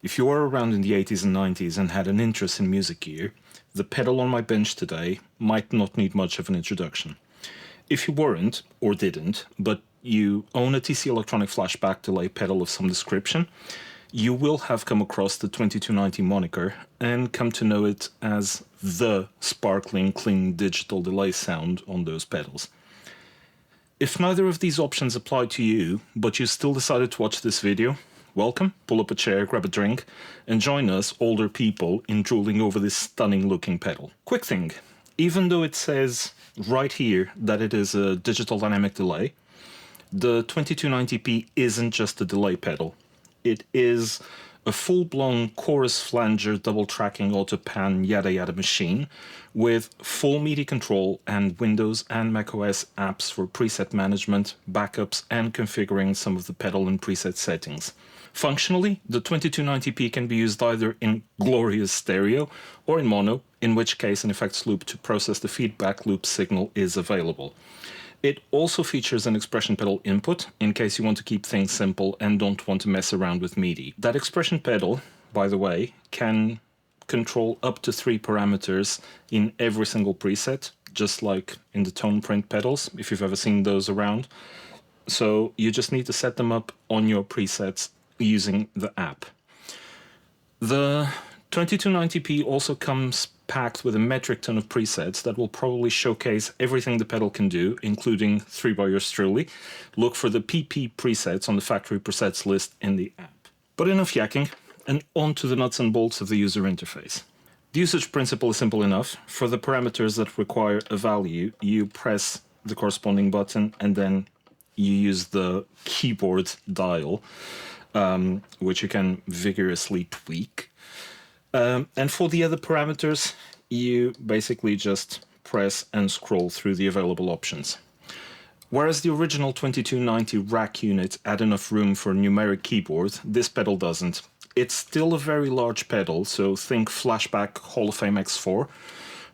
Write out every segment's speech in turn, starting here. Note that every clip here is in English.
If you were around in the 80s and 90s and had an interest in music gear, the pedal on my bench today might not need much of an introduction. If you weren't, or didn't, but you own a TC Electronic Flashback delay pedal of some description, you will have come across the 2290 moniker and come to know it as the sparkling, clean digital delay sound on those pedals. If neither of these options apply to you, but you still decided to watch this video, welcome, pull up a chair, grab a drink, and join us older people in drooling over this stunning looking pedal. Quick thing, even though it says right here that it is a digital dynamic delay, the 2290p isn't just a delay pedal. It is a full-blown chorus flanger double tracking auto pan yada yada machine with full MIDI control and Windows and macOS apps for preset management, backups, and configuring some of the pedal and preset settings. Functionally, the 2290p can be used either in glorious stereo or in mono, in which case an effects loop to process the feedback loop signal is available. It also features an expression pedal input in case you want to keep things simple and don't want to mess around with MIDI. That expression pedal, by the way, can control up to 3 parameters in every single preset, just like in the tone print pedals, if you've ever seen those around. So you just need to set them up on your presets using the app. The 2290p also comes packed with a metric ton of presets that will probably showcase everything the pedal can do, including 3 by yours truly. Look for the PP presets on the factory presets list in the app. But enough yakking, and on to the nuts and bolts of the user interface. The usage principle is simple enough. For the parameters that require a value, you press the corresponding button and then you use the keyboard dial, which you can vigorously tweak. And for the other parameters, you basically just press and scroll through the available options. Whereas the original 2290 rack unit had enough room for a numeric keyboard, this pedal doesn't. It's still a very large pedal, so think Flashback Hall of Fame X4,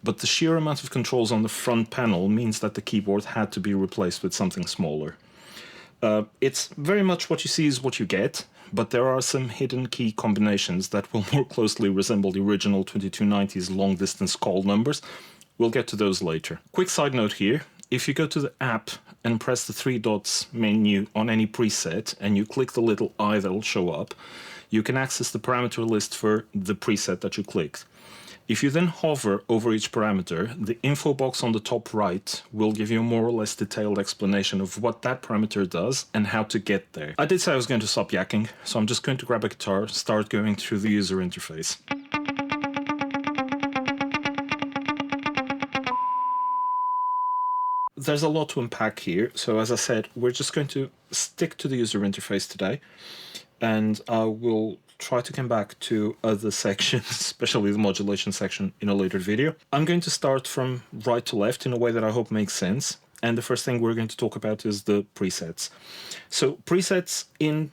but the sheer amount of controls on the front panel means that the keyboard had to be replaced with something smaller. It's very much what you see is what you get, but there are some hidden key combinations that will more closely resemble the original 2290's long-distance call numbers. We'll get to those later. Quick side note here, if you go to the app and press the 3 dots menu on any preset and you click the little eye that'll show up, you can access the parameter list for the preset that you clicked. If you then hover over each parameter, the info box on the top right will give you a more or less detailed explanation of what that parameter does and how to get there. I did say I was going to stop yakking, so I'm just going to grab a guitar, start going through the user interface. There's a lot to unpack here, so as I said, we're just going to stick to the user interface today, and I will try to come back to other sections, especially the modulation section, in a later video. I'm going to start from right to left in a way that I hope makes sense, and the first thing we're going to talk about is the presets. So presets in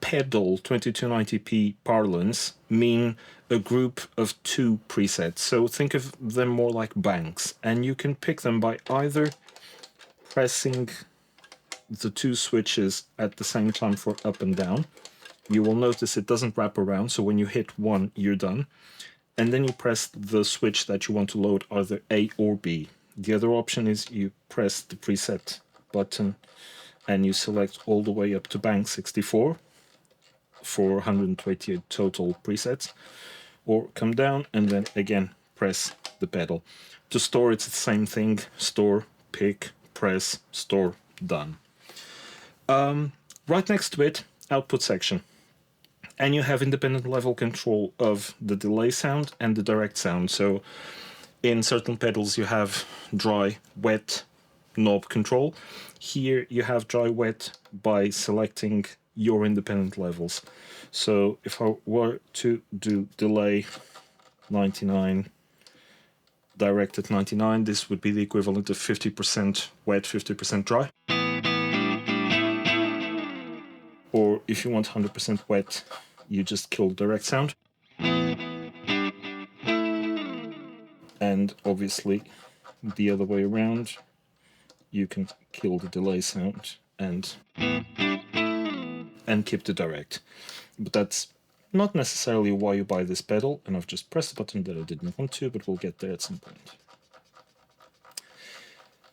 pedal 2290p parlance mean a group of 2 presets, so think of them more like banks, and you can pick them by either pressing the 2 switches at the same time for up and down. You will notice it doesn't wrap around, so when you hit 1, you're done. And then you press the switch that you want to load, either A or B. The other option is you press the preset button and you select all the way up to bank 64 for 128 total presets, or come down and then again press the pedal. To store, it's the same thing: store, pick, press, store, done. Right next to it, output section. And you have independent level control of the delay sound and the direct sound. So in certain pedals you have dry, wet knob control. Here you have dry, wet by selecting your independent levels. So if I were to do delay 99, direct at 99, this would be the equivalent of 50% wet, 50% dry. Or if you want 100% wet, you just kill direct sound. And obviously the other way around, you can kill the delay sound and keep the direct. But that's not necessarily why you buy this pedal, and I've just pressed the button that I didn't want to, but we'll get there at some point.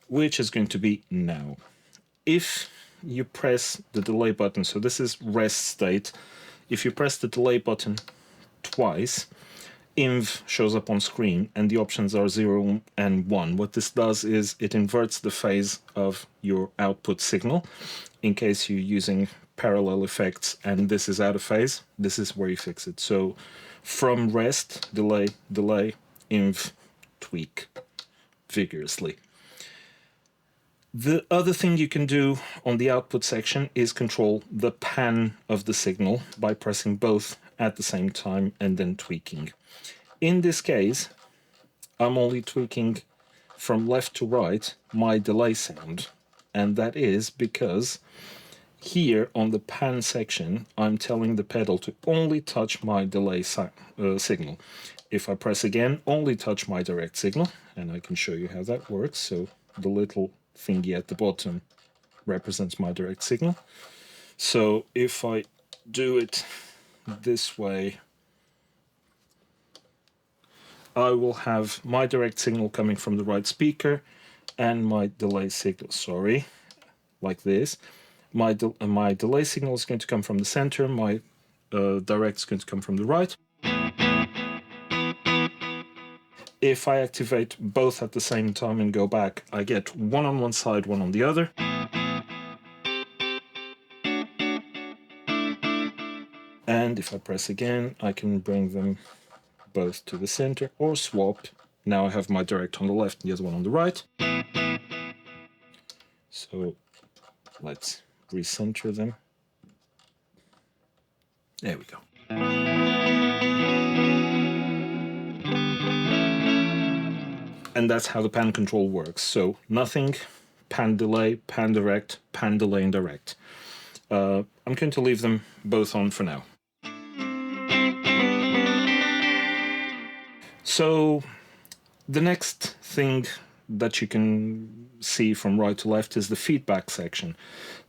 Which is going to be now. If you press the delay button, so this is rest state, if you press the delay button twice, inv shows up on screen and the options are 0 and 1. What this does is it inverts the phase of your output signal in case you're using parallel effects and this is out of phase. This is where you fix it. So from rest, delay, delay, inv, tweak vigorously. The other thing you can do on the output section is control the pan of the signal by pressing both at the same time and then tweaking. In this case, I'm only tweaking from left to right my delay sound, and that is because here on the pan section, I'm telling the pedal to only touch my delay signal. If I press again, only touch my direct signal, and I can show you how that works. So the little thingy at the bottom represents my direct signal. So if I do it this way, I will have my direct signal coming from the right speaker and my delay signal, like this. My delay signal is going to come from the center, my direct is going to come from the right. If I activate both at the same time and go back, I get one on one side, one on the other. And if I press again, I can bring them both to the center or swap. Now I have my direct on the left and the other one on the right. So let's recenter them. There we go. And that's how the pan control works. So nothing, pan delay, pan direct, pan delay and direct. I'm going to leave them both on for now. So the next thing that you can see from right to left is the feedback section.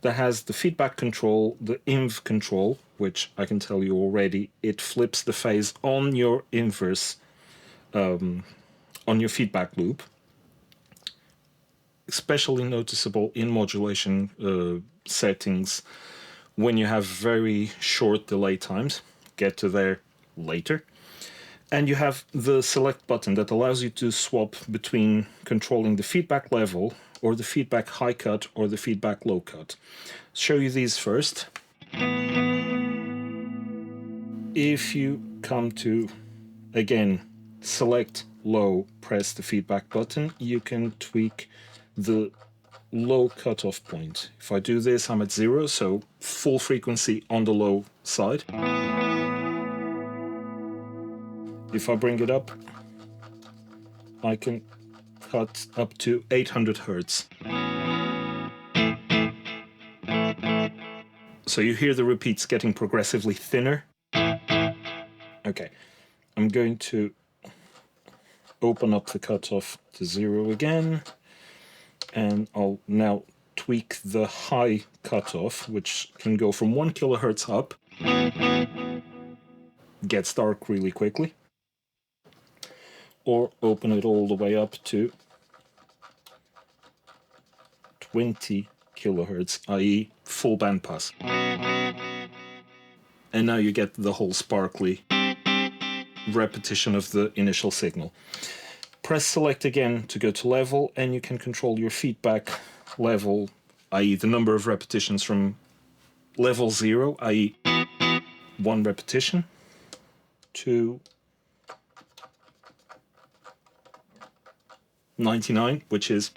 That has the feedback control, the inv control, which I can tell you already, it flips the phase on your inverse, on your feedback loop. Especially noticeable in modulation settings when you have very short delay times. Get to there later. And you have the select button that allows you to swap between controlling the feedback level or the feedback high cut or the feedback low cut. Show you these first. If you come to, again, select low, press the feedback button, you can tweak the low cutoff point. If I do this, I'm at 0, so full frequency on the low side. If I bring it up, I can cut up to 800 Hertz. So you hear the repeats getting progressively thinner. Okay, I'm going to open up the cutoff to 0 again, and I'll now tweak the high cutoff, which can go from 1 kilohertz up, gets dark really quickly, or open it all the way up to 20 kilohertz, i.e. full band pass. And now you get the whole sparkly repetition of the initial signal. Press select again to go to level, and you can control your feedback level, i.e. the number of repetitions from level 0, i.e. 1 repetition, to 99, which is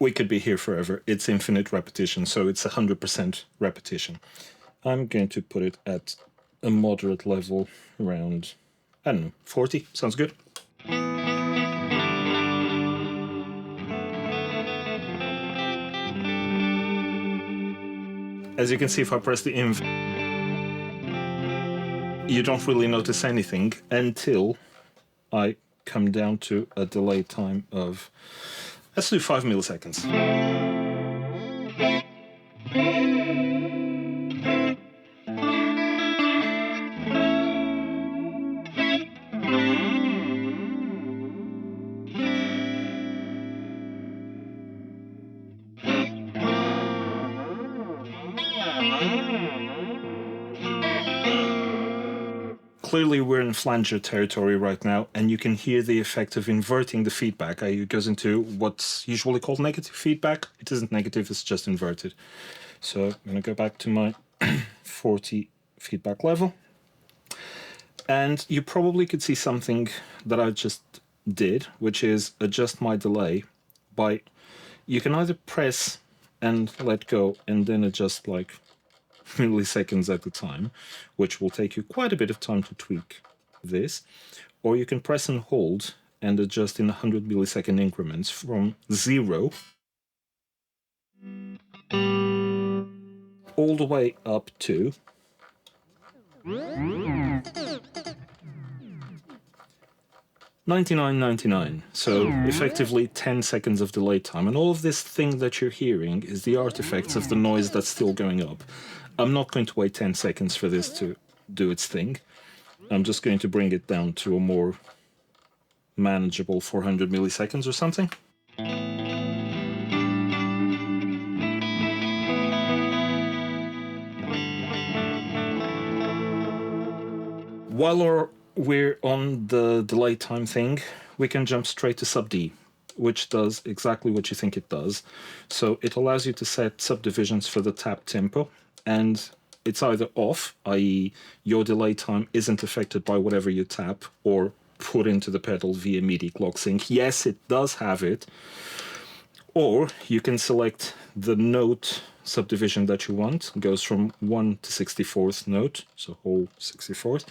we could be here forever. It's infinite repetition, so it's 100% repetition. I'm going to put it at a moderate level around, I don't know, 40. Sounds good. As you can see, if I press the inv, you don't really notice anything until I come down to a delay time of, let's do 5 milliseconds. Clearly we're in flanger territory right now, and you can hear the effect of inverting the feedback. It goes into what's usually called negative feedback. It isn't negative, it's just inverted. So I'm going to go back to my 40 feedback level. And you probably could see something that I just did, which is adjust my delay by, you can either press and let go and then adjust like milliseconds at a time, which will take you quite a bit of time to tweak this, or you can press and hold and adjust in 100 millisecond increments from 0 all the way up to 99.99, so effectively 10 seconds of delay time. And all of this thing that you're hearing is the artifacts of the noise that's still going up. I'm not going to wait 10 seconds for this to do its thing. I'm just going to bring it down to a more manageable 400 milliseconds or something. While we're on the delay time thing, we can jump straight to Sub-D, which does exactly what you think it does. So it allows you to set subdivisions for the tap tempo, and it's either off, i.e. your delay time isn't affected by whatever you tap or put into the pedal via MIDI clock sync. Yes, it does have it. Or you can select the note subdivision that you want. It goes from 1 to 64th note, so whole 64th,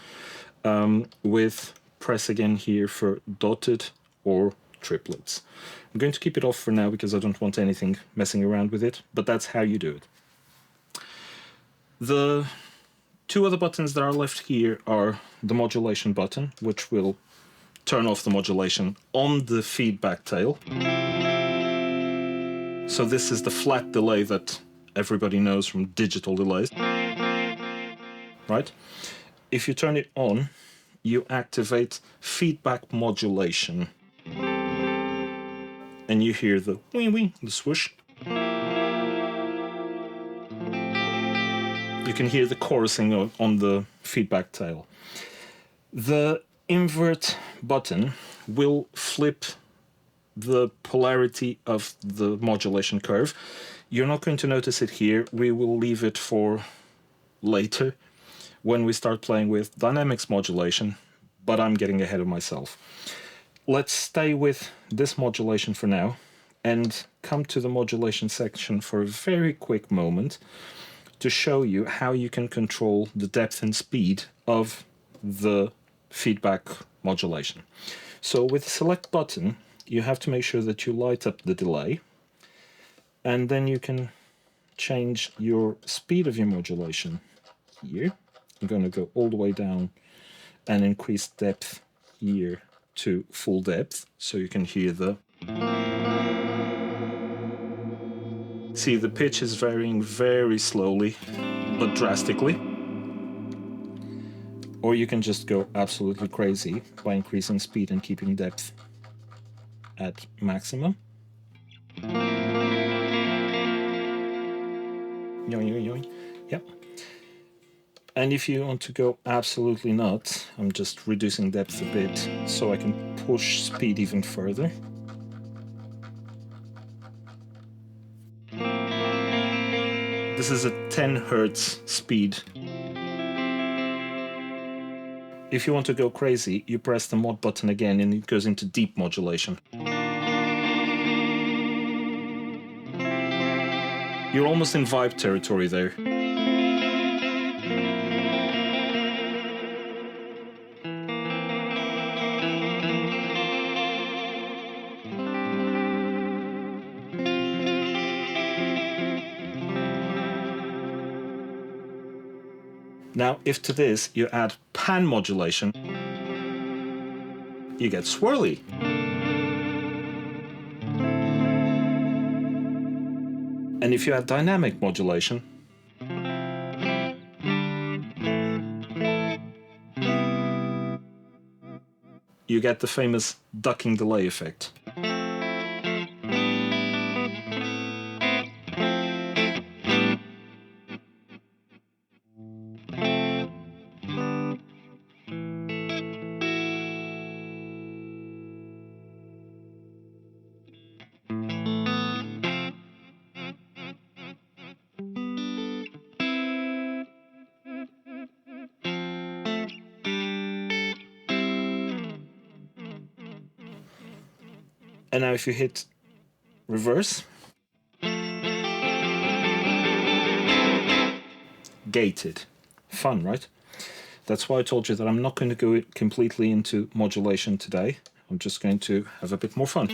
with press again here for dotted or triplets. I'm going to keep it off for now because I don't want anything messing around with it, but that's how you do it. The two other buttons that are left here are the modulation button, which will turn off the modulation on the feedback tail. So this is the flat delay that everybody knows from digital delays, right? If you turn it on, you activate feedback modulation. And you hear the wee wee, the swoosh. You can hear the chorusing on the feedback tail. The invert button will flip the polarity of the modulation curve. You're not going to notice it here. We will leave it for later when we start playing with dynamics modulation, but I'm getting ahead of myself. Let's stay with this modulation for now and come to the modulation section for a very quick moment to show you how you can control the depth and speed of the feedback modulation. So with the select button, you have to make sure that you light up the delay, and then you can change your speed of your modulation here. I'm going to go all the way down and increase depth here to full depth, so you can hear the... See, the pitch is varying very slowly, but drastically. Or you can just go absolutely crazy by increasing speed and keeping depth at maximum. Yoing, yoing, yoing. Yep. And if you want to go absolutely nuts, I'm just reducing depth a bit so I can push speed even further. This is a 10 Hertz speed. If you want to go crazy, you press the mod button again and it goes into deep modulation. You're almost in vibe territory there. Now, if to this you add pan modulation, you get swirly. And if you add dynamic modulation, you get the famous ducking delay effect. And now if you hit reverse, gated. Fun, right? That's why I told you that I'm not going to go completely into modulation today. I'm just going to have a bit more fun.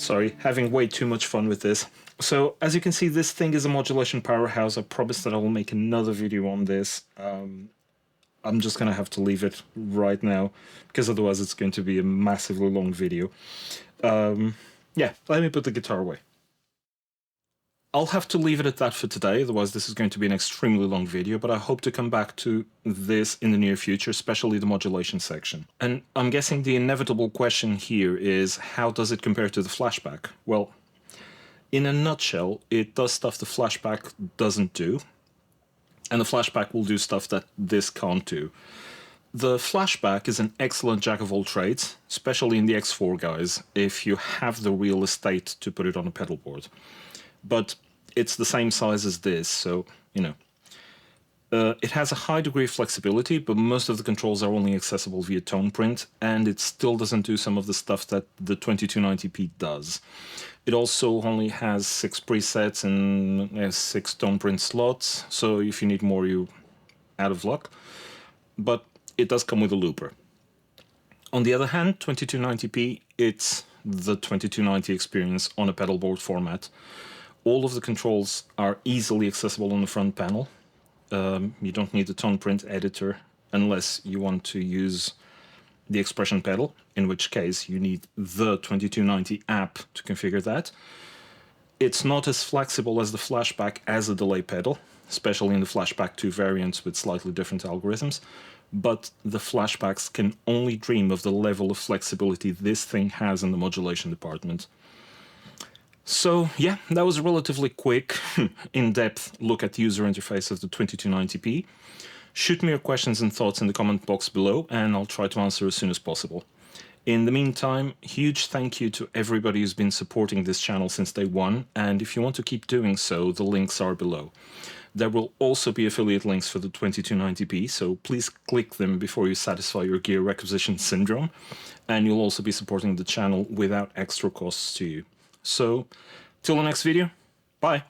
Sorry, having way too much fun with this. So, as you can see, this thing is a modulation powerhouse. I promise that I will make another video on this. I'm just going to have to leave it right now, because otherwise it's going to be a massively long video. Yeah, let me put the guitar away. I'll have to leave it at that for today, otherwise this is going to be an extremely long video, but I hope to come back to this in the near future, especially the modulation section. And I'm guessing the inevitable question here is, how does it compare to the Flashback? Well, in a nutshell, it does stuff the Flashback doesn't do, and the Flashback will do stuff that this can't do. The Flashback is an excellent jack of all trades, especially in the X4 guys, if you have the real estate to put it on a pedal board. But it's the same size as this, so, you know. It has a high degree of flexibility, but most of the controls are only accessible via tone print, and it still doesn't do some of the stuff that the 2290p does. It also only has 6 presets and 6 tone print slots, so if you need more, you're out of luck. But it does come with a looper. On the other hand, 2290p, it's the 2290 experience on a pedal board format. All of the controls are easily accessible on the front panel. You don't need the tone print editor unless you want to use the expression pedal, in which case you need the 2290 app to configure that. It's not as flexible as the Flashback as a delay pedal, especially in the Flashback 2 variants with slightly different algorithms, but the Flashbacks can only dream of the level of flexibility this thing has in the modulation department. So yeah, that was a relatively quick, in-depth look at the user interface of the 2290p. Shoot me your questions and thoughts in the comment box below, and I'll try to answer as soon as possible. In the meantime, huge thank you to everybody who's been supporting this channel since day one, and if you want to keep doing so, the links are below. There will also be affiliate links for the 2290p, so please click them before you satisfy your gear requisition syndrome, and you'll also be supporting the channel without extra costs to you. So, till the next video, bye!